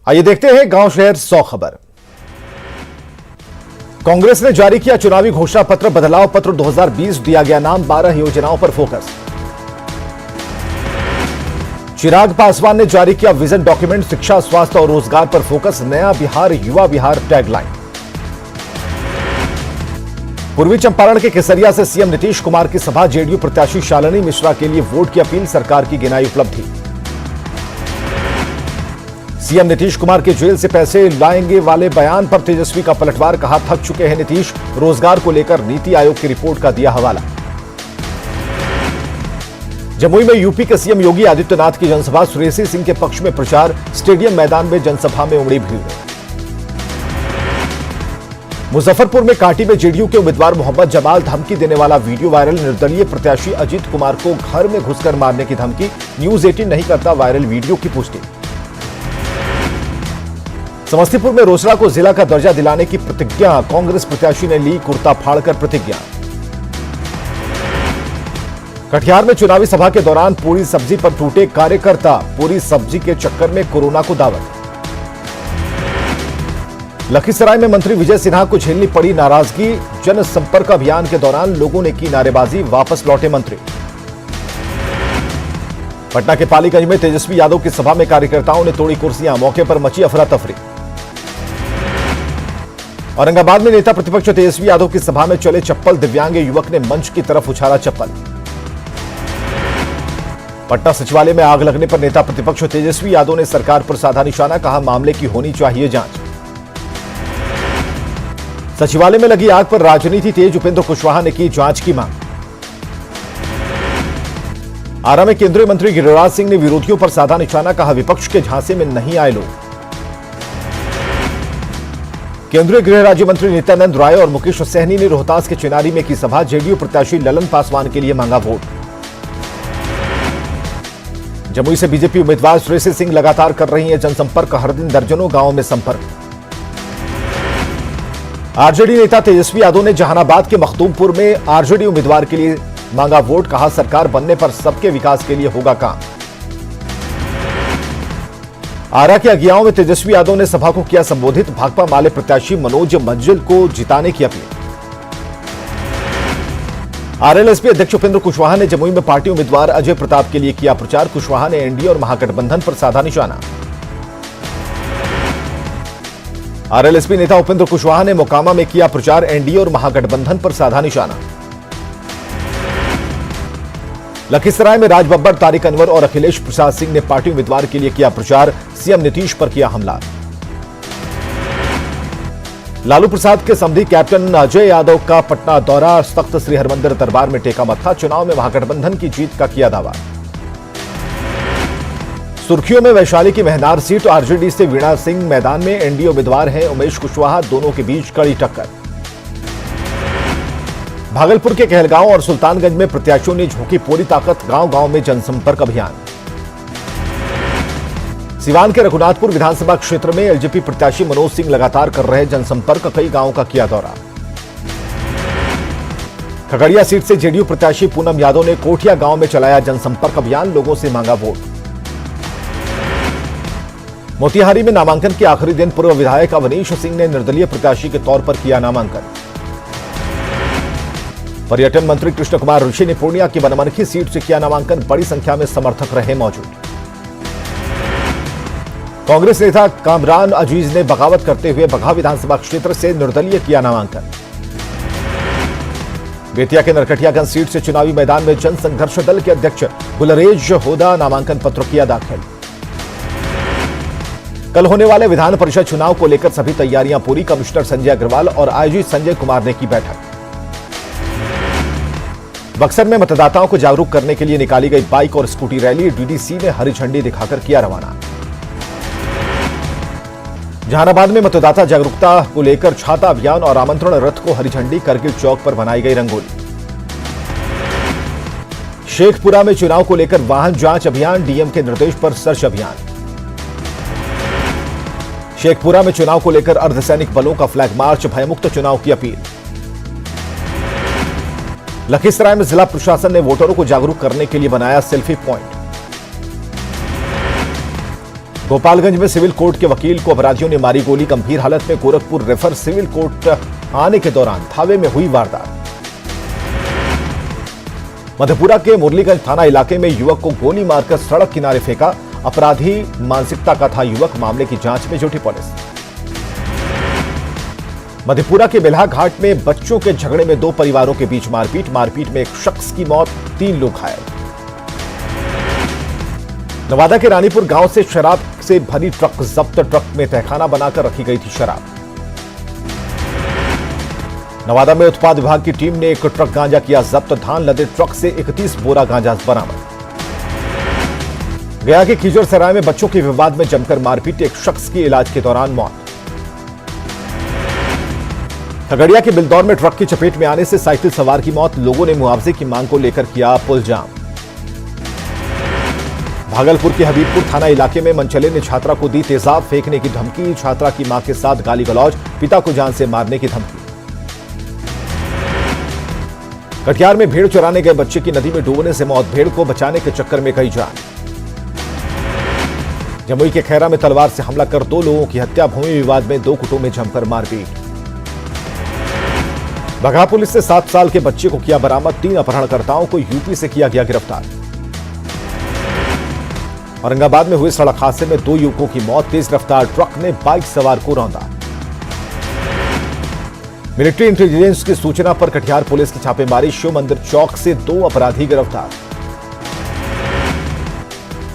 आइए देखते हैं गांव शहर 100 खबर। कांग्रेस ने जारी किया चुनावी घोषणा पत्र, बदलाव पत्र 2020, दिया गया नाम, 12 योजनाओं पर फोकस। चिराग पासवान ने जारी किया विजन डॉक्यूमेंट, शिक्षा, स्वास्थ्य और रोजगार पर फोकस, नया बिहार, युवा बिहार टैगलाइन। पूर्वी चंपारण के केसरिया से सीएम नीतीश कुमार की सभा, जेडीयू प्रत्याशी शालिनी मिश्रा के लिए वोट की अपील, सरकार की गिनाई उपलब्धि। सीएम नीतीश कुमार के जेल से पैसे लाएंगे वाले बयान पर तेजस्वी का पलटवार, कहा थक चुके हैं नीतीश, रोजगार को लेकर नीति आयोग की रिपोर्ट का दिया हवाला। जमुई में यूपी के सीएम योगी आदित्यनाथ की जनसभा, सुरेश सिंह के पक्ष में प्रचार, स्टेडियम मैदान में जनसभा में उमड़ी भीड़। मुजफ्फरपुर में कांटी में जेडीयू के उम्मीदवार मोहम्मद जमाल, धमकी देने वाला वीडियो वायरल, निर्दलीय प्रत्याशी अजीत कुमार को घर में घुसकर मारने की धमकी, न्यूज 18 नहीं करता वायरल वीडियो की पुष्टि। समस्तीपुर में रोसड़ा को जिला का दर्जा दिलाने की प्रतिज्ञा, कांग्रेस प्रत्याशी ने ली कुर्ता फाड़कर प्रतिज्ञा। कटिहार में चुनावी सभा के दौरान पूरी सब्जी पर टूटे कार्यकर्ता, पूरी सब्जी के चक्कर में कोरोना को दावत। लखीसराय में मंत्री विजय सिन्हा को झेलनी पड़ी नाराजगी, जनसंपर्क अभियान के दौरान लोगों ने की नारेबाजी, वापस लौटे मंत्री। पटना के पालीगंज में तेजस्वी यादव की सभा में कार्यकर्ताओं ने तोड़ी कुर्सियां, मौके पर मची अफरा तफरी। औरंगाबाद में नेता प्रतिपक्ष तेजस्वी यादव की सभा में चले चप्पल, दिव्यांग युवक ने मंच की तरफ उछाला चप्पल। पटना सचिवालय में आग लगने पर नेता प्रतिपक्ष तेजस्वी यादव ने सरकार पर साधा निशाना, कहा मामले की होनी चाहिए जांच। सचिवालय में लगी आग पर राजनीति तेज, उपेंद्र कुशवाहा ने की जांच की मांग। आरा में केंद्रीय मंत्री गिरिराज सिंह ने विरोधियों पर साधा निशाना, कहा विपक्ष के झांसे में नहीं आए लोग। केंद्रीय गृह राज्य मंत्री नित्यानंद राय और मुकेश सहनी ने रोहतास के चिनारी में की सभा, जेडीयू प्रत्याशी ललन पासवान के लिए मांगा वोट। जमुई से बीजेपी उम्मीदवार सुरेश सिंह लगातार कर रही हैं जनसंपर्क, हर दिन दर्जनों गांवों में संपर्क। आरजेडी नेता तेजस्वी यादव ने जहानाबाद के मखदूमपुर में आरजेडी उम्मीदवार के लिए मांगा वोट, कहा सरकार बनने पर सबके विकास के लिए होगा काम। आरा के अगियाओं में तेजस्वी यादव ने सभा को किया संबोधित, भाकपा माले प्रत्याशी मनोज मंजिल को जिताने की अपील। आरएलएसपी अध्यक्ष उपेंद्र कुशवाहा ने जमुई में पार्टी उम्मीदवार अजय प्रताप के लिए किया प्रचार, कुशवाहा ने एनडीए और महागठबंधन पर साधा निशाना। आरएलएसपी नेता उपेंद्र कुशवाहा ने मोकामा में किया प्रचार, एनडीए और महागठबंधन पर साधा निशाना। लखीसराय में राजबब्बर, तारिक अनवर और अखिलेश प्रसाद सिंह ने पार्टी उम्मीदवार के लिए किया प्रचार, सीएम नीतीश पर किया हमला। लालू प्रसाद के समधी कैप्टन अजय यादव का पटना दौरा, तख्त श्री हरमंदिर दरबार में टेका मत्था, चुनाव में महागठबंधन की जीत का किया दावा। सुर्खियों में वैशाली की महनार सीट, आरजेडी से वीणा सिंह मैदान में, एनडीए उम्मीदवार हैं उमेश कुशवाहा, दोनों के बीच कड़ी टक्कर। भागलपुर के कहलगांव और सुल्तानगंज में प्रत्याशियों ने झोंकी पूरी ताकत, गांव गांव में जनसंपर्क अभियान। सिवान के रघुनाथपुर विधानसभा क्षेत्र में एलजेपी प्रत्याशी मनोज सिंह लगातार कर रहे जनसंपर्क, कई गांवों का किया दौरा। खगड़िया सीट से जेडीयू प्रत्याशी पूनम यादव ने कोठिया गांव में चलाया जनसंपर्क अभियान, लोगों से मांगा वोट। मोतिहारी में नामांकन के आखिरी दिन पूर्व विधायक अवनीश सिंह ने निर्दलीय प्रत्याशी के तौर पर किया नामांकन। पर्यटन मंत्री कृष्ण कुमार ऋषि ने पूर्णिया की बनमनखी सीट से किया नामांकन, बड़ी संख्या में समर्थक रहे मौजूद। कांग्रेस नेता कामरान अजीज ने बगावत करते हुए बघा विधानसभा क्षेत्र से निर्दलीय किया नामांकन। बेतिया के नरकटियागंज सीट से चुनावी मैदान में जनसंघर्ष दल के अध्यक्ष गुलरेज होदा नामांकन पत्र किया दाखिल। कल होने वाले विधान परिषद चुनाव को लेकर सभी तैयारियां पूरी, कमिश्नर संजय अग्रवाल और आईजी संजय कुमार ने की बैठक। बक्सर में मतदाताओं को जागरूक करने के लिए निकाली गई बाइक और स्कूटी रैली, डीडीसी ने हरी झंडी दिखाकर किया रवाना। जहानाबाद में मतदाता जागरूकता को लेकर छाता अभियान और आमंत्रण रथ को हरी झंडी, करगिल चौक पर बनाई गई रंगोली। शेखपुरा में चुनाव को लेकर वाहन जांच अभियान, डीएम के निर्देश पर सर्च अभियान। शेखपुरा में चुनाव को लेकर अर्धसैनिक बलों का फ्लैग मार्च, भयमुक्त चुनाव की अपील। लखीसराय में जिला प्रशासन ने वोटरों को जागरूक करने के लिए बनाया सेल्फी पॉइंट। गोपालगंज में सिविल कोर्ट के वकील को अपराधियों ने मारी गोली, गंभीर हालत में गोरखपुर रेफर। सिविल कोर्ट आने के दौरान थावे में हुई वारदात। मधेपुरा के मुरलीगंज थाना इलाके में युवक को गोली मारकर सड़क किनारे फेंका। अपराधी मानसिकता का था युवक, मामले की जांच में जुटी पुलिस। मधेपुरा के बेल्हा घाट में बच्चों के झगड़े में दो परिवारों के बीच मारपीट में एक शख्स की मौत, 3 लोग घायल। नवादा के रानीपुर गांव से शराब से भरी ट्रक जब्त, ट्रक में तहखाना बनाकर रखी गई थी शराब। नवादा में उत्पाद विभाग की टीम ने एक ट्रक गांजा किया जब्त, धान लदे ट्रक से 31 बोरा गांजा बरामद। गया के खिजरसराय में बच्चों के विवाद में जमकर मारपीट, एक शख्स की इलाज के दौरान मौत। खगड़िया के बिलदौर में ट्रक की चपेट में आने से साइकिल सवार की मौत, लोगों ने मुआवजे की मांग को लेकर किया पुल जाम। भागलपुर के हबीबपुर थाना इलाके में मनचले ने छात्रा को दी तेजाब फेंकने की धमकी, छात्रा की मां के साथ गाली गलौज, पिता को जान से मारने की धमकी। कटिहार में भेड़ चराने गए बच्चे की नदी में डूबने से मौत, भेड़ को बचाने के चक्कर में गई जान। जमुई के खैरा में तलवार से हमला कर 2 लोगों की हत्या, भूमि विवाद में 2 गुटों में जमकर मारपीट। बगहा पुलिस ने 7 साल के बच्चे को किया बरामद, 3 अपहरणकर्ताओं को यूपी से किया गया गिरफ्तार। औरंगाबाद में हुए सड़क हादसे में 2 युवकों की मौत, तेज रफ्तार ट्रक ने बाइक सवार को रौंदा। मिलिट्री इंटेलिजेंस की सूचना पर कटिहार पुलिस की छापेमारी, शिव मंदिर चौक से 2 अपराधी गिरफ्तार।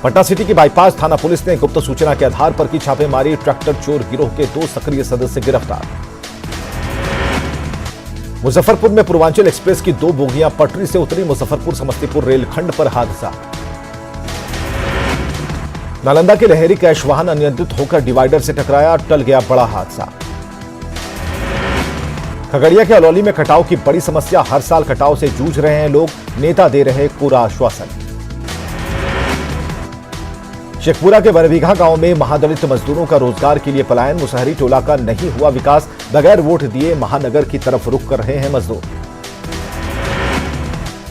पटना सिटी की बाईपास थाना पुलिस ने गुप्त सूचना के आधार पर की छापेमारी, ट्रैक्टर चोर गिरोह के 2 सक्रिय सदस्य गिरफ्तार। मुजफ्फरपुर में पूर्वांचल एक्सप्रेस की 2 बोगियां पटरी से उतरी, मुजफ्फरपुर समस्तीपुर रेलखंड पर हादसा। नालंदा के लहरी कैश वाहन अनियंत्रित होकर डिवाइडर से टकराया, टल गया बड़ा हादसा। खगड़िया के अलौली में कटाव की बड़ी समस्या, हर साल कटाव से जूझ रहे हैं लोग, नेता दे रहे पूरा आश्वासन। शेखपुरा के बरबीघा गांव में महादलित मजदूरों का रोजगार के लिए पलायन, मुसहरी टोला का नहीं हुआ विकास, बगैर वोट दिए महानगर की तरफ रुख कर रहे हैं मजदूर।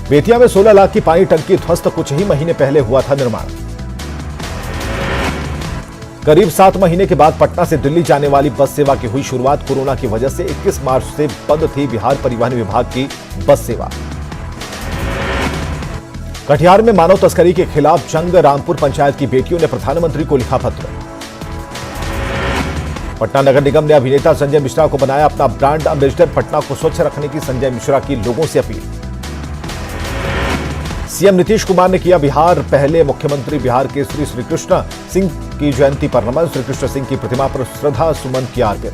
बेतिया में 16 लाख की पानी टंकी ध्वस्त, कुछ ही महीने पहले हुआ था निर्माण। करीब 7 महीने के बाद पटना से दिल्ली जाने वाली बस सेवा की हुई शुरुआत, कोरोना की वजह से 21 मार्च से बंद थी बिहार परिवहन विभाग की बस सेवा। कटिहार में मानव तस्करी के खिलाफ जंग, रामपुर पंचायत की बेटियों ने प्रधानमंत्री को लिखा पत्र। पटना नगर निगम ने अभिनेता संजय मिश्रा को बनाया अपना ब्रांड एम्बेसडर, पटना को स्वच्छ रखने की संजय मिश्रा की लोगों से अपील। सीएम नीतीश कुमार ने किया बिहार पहले मुख्यमंत्री बिहार के श्री कृष्ण सिंह की जयंती पर नमन, श्री कृष्ण सिंह की प्रतिमा पर श्रद्धा सुमन किया अर्पित।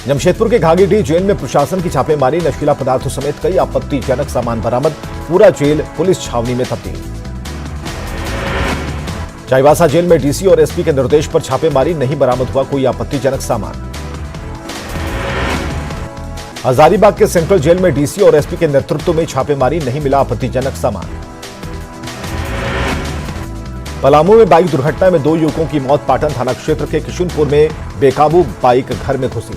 जमशेदपुर के घाघीडीह जेल में प्रशासन की छापेमारी, नशीला पदार्थों समेत कई आपत्तिजनक सामान बरामद, पूरा जेल पुलिस छावनी में तब्दील। चाईबासा जेल में डीसी और एसपी के निर्देश पर छापेमारी, नहीं बरामद हुआ कोई आपत्तिजनक सामान। हजारीबाग के सेंट्रल जेल में डीसी और एसपी के नेतृत्व में छापेमारी, नहीं मिला आपत्तिजनक सामान। पलामू में बाइक दुर्घटना में 2 युवकों की मौत, पाटन थाना क्षेत्र के किशुनपुर में बेकाबू बाइक घर में घुसी।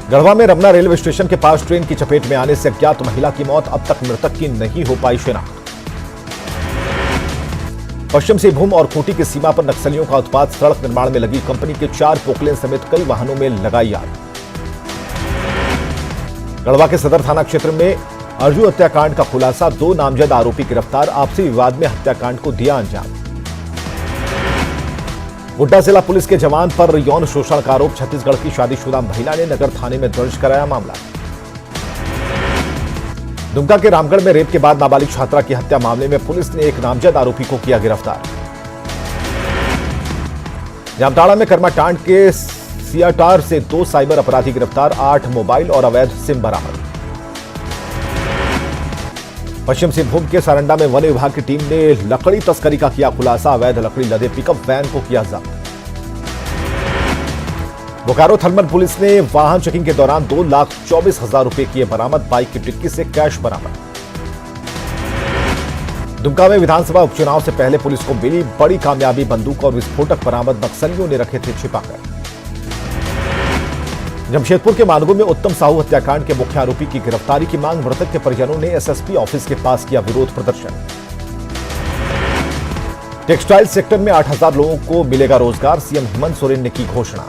गढ़वा में रमना रेलवे स्टेशन के पास ट्रेन की चपेट में आने से अज्ञात महिला की मौत, अब तक मृतक की नहीं हो पाई शिनाख्त। पश्चिम सिंहभूम और खूंटी की सीमा पर नक्सलियों का उत्पात, सड़क निर्माण में लगी कंपनी के 4 पोकलेन समेत कई वाहनों में लगाई आग। गढ़वा के सदर थाना क्षेत्र में अर्जुन हत्याकांड का खुलासा, 2 नामजद आरोपी गिरफ्तार, आपसी विवाद में हत्याकांड को दिया अंजाम। गोड्डा जिला पुलिस के जवान पर यौन शोषण का आरोप, छत्तीसगढ़ की शादीशुदा महिला ने नगर थाने में दर्ज कराया मामला। दुमका के रामगढ़ में रेप के बाद नाबालिग छात्रा की हत्या मामले में पुलिस ने एक नामजद आरोपी को किया गिरफ्तार। जामताड़ा में कर्माटांड के सियाटार से 2 साइबर अपराधी गिरफ्तार, 8 मोबाइल और अवैध सिम बरामद। पश्चिम सिंहभूम के सारंडा में वन विभाग की टीम ने लकड़ी तस्करी का किया खुलासा, अवैध लकड़ी लदे पिकअप वैन को किया जब्त। बोकारो थर्मल पुलिस ने वाहन चेकिंग के दौरान 2,24,000 रुपए किए बरामद, बाइक की डिक्की से कैश बरामद। दुमका में विधानसभा उपचुनाव से पहले पुलिस को मिली बड़ी कामयाबी, बंदूक और विस्फोटक बरामद, नक्सलियों ने रखे थे छिपाकर। जमशेदपुर के मानगो में उत्तम साहू हत्याकांड के मुख्य आरोपी की गिरफ्तारी की मांग, मृतक के परिजनों ने एसएसपी ऑफिस के पास किया विरोध प्रदर्शन। टेक्सटाइल सेक्टर में 8,000 लोगों को मिलेगा रोजगार, सीएम हेमंत सोरेन ने की घोषणा।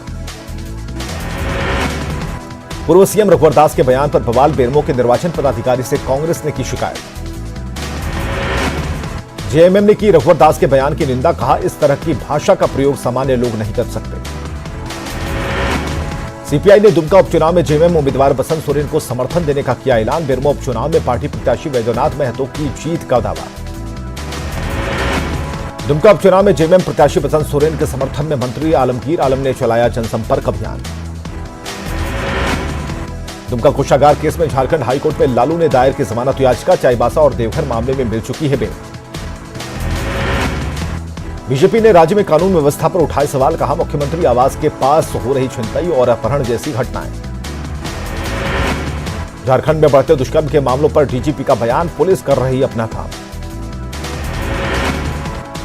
पूर्व सीएम रघुवर दास के बयान पर बवाल, बेरमो के निर्वाचन पदाधिकारी से कांग्रेस ने की शिकायत। जेएमएम ने की रघुवर दास के बयान की निंदा, कहा इस तरह की भाषा का प्रयोग सामान्य लोग नहीं कर सकते। सीपीआई ने दुमका उपचुनाव में जेएमएम उम्मीदवार बसंत सोरेन को समर्थन देने का किया ऐलान, बेरमो उपचुनाव में पार्टी प्रत्याशी वैद्यनाथ महतो की जीत का दावा। दुमका उपचुनाव में जेएमएम प्रत्याशी बसंत सोरेन के समर्थन में मंत्री आलमगीर आलम ने चलाया जनसंपर्क अभियान। दुमका कोषागार केस में झारखंड हाईकोर्ट में लालू ने दायर की जमानत याचिका, चाईबासा और देवघर मामले में मिल चुकी है बेल। बीजेपी ने राज्य में कानून व्यवस्था पर उठाए सवाल, कहा मुख्यमंत्री आवास के पास हो रही छिनतई और अपहरण जैसी घटनाएं। झारखंड में बढ़ते दुष्कर्म के मामलों पर डीजीपी का बयान, पुलिस कर रही अपना काम।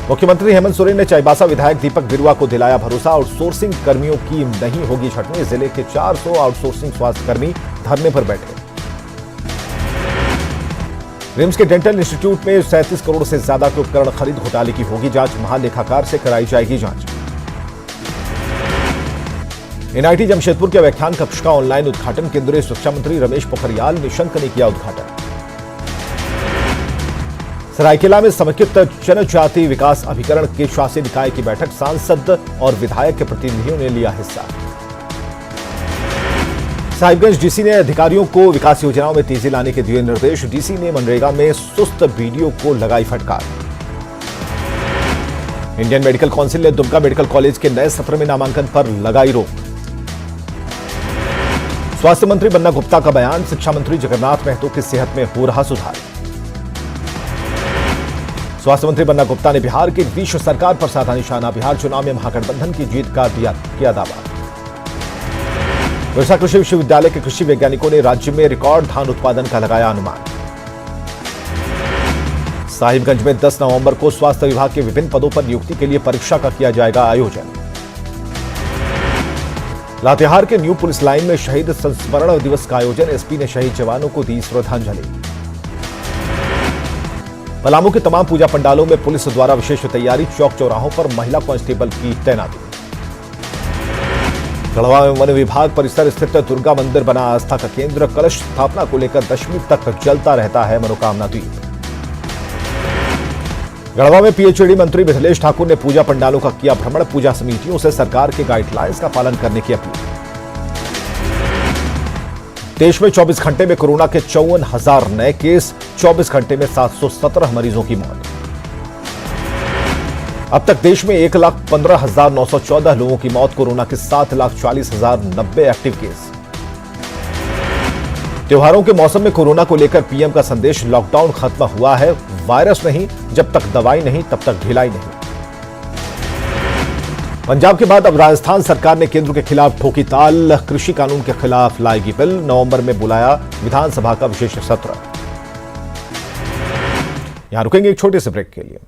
मुख्यमंत्री हेमंत सोरेन ने चाईबासा विधायक दीपक बिरुआ को दिलाया भरोसा, आउटसोर्सिंग कर्मियों की नहीं होगी छटनी, जिले के 400 आउटसोर्सिंग स्वास्थ्यकर्मी धरने पर बैठे। रिम्स के डेंटल इंस्टीट्यूट में 37 करोड़ से ज्यादा के उपकरण खरीद घोटाले की होगी जांच, महालेखाकार से कराई जाएगी जांच। एनआईटी जमशेदपुर के व्याख्यान कक्ष का ऑनलाइन उद्घाटन, केंद्रीय शिक्षा मंत्री रमेश पोखरियाल निशंक ने किया उद्घाटन। सरायकेला में समेकित जनजाति विकास अभिकरण के शासी निकाय की बैठक, सांसद और विधायक के प्रतिनिधियों ने लिया हिस्सा। साहिबगंज डीसी ने अधिकारियों को विकास योजनाओं में तेजी लाने के दिए निर्देश, डीसी ने मनरेगा में सुस्त बीडीओ को लगाई फटकार। इंडियन मेडिकल काउंसिल ने दुमका मेडिकल कॉलेज के नए सत्र में नामांकन पर लगाई रोक। स्वास्थ्य मंत्री बन्ना गुप्ता का बयान, शिक्षा मंत्री जगन्नाथ महतो की सेहत में हो रहा सुधार। स्वास्थ्य मंत्री बन्ना गुप्ता ने बिहार की नीतीश सरकार पर साधा निशाना, बिहार चुनाव में महागठबंधन की जीत का किया दावा। विरसा कृषि विश्वविद्यालय के कृषि वैज्ञानिकों ने राज्य में रिकॉर्ड धान उत्पादन का लगाया अनुमान। साहिबगंज में 10 नवंबर को स्वास्थ्य विभाग के विभिन्न पदों पर नियुक्ति के लिए परीक्षा का किया जाएगा आयोजन। लातेहार के न्यू पुलिस लाइन में शहीद संस्मरण दिवस का आयोजन, एसपी ने शहीद जवानों को दी श्रद्धांजलि। पलामू के तमाम पूजा पंडालों में पुलिस द्वारा विशेष तैयारी, चौक चौराहों पर महिला कांस्टेबल की तैनाती। गढ़वा में वन विभाग परिसर स्थित दुर्गा मंदिर बना आस्था का केंद्र, कलश स्थापना को लेकर दशमी तक जलता रहता है मनोकामना दीप। गढ़वा में पीएचईडी मंत्री मिथिलेश ठाकुर ने पूजा पंडालों का किया भ्रमण, पूजा समितियों से सरकार के गाइडलाइंस का पालन करने की अपील। देश में 24 घंटे में कोरोना के 54,000 नए केस, 24 घंटे में 717 मरीजों की मौत। अब तक देश में 1,15,914 लोगों की मौत, कोरोना के 7,40,090 एक्टिव केस। त्योहारों के मौसम में कोरोना को लेकर पीएम का संदेश, लॉकडाउन खत्म हुआ है, वायरस नहीं, जब तक दवाई नहीं तब तक ढिलाई नहीं। पंजाब के बाद अब राजस्थान सरकार ने केंद्र के खिलाफ ठोकी ताल, कृषि कानून के खिलाफ लाएगी बिल, नवंबर में बुलाया विधानसभा का विशेष सत्र। यहां रुकेंगे एक छोटे से ब्रेक के लिए।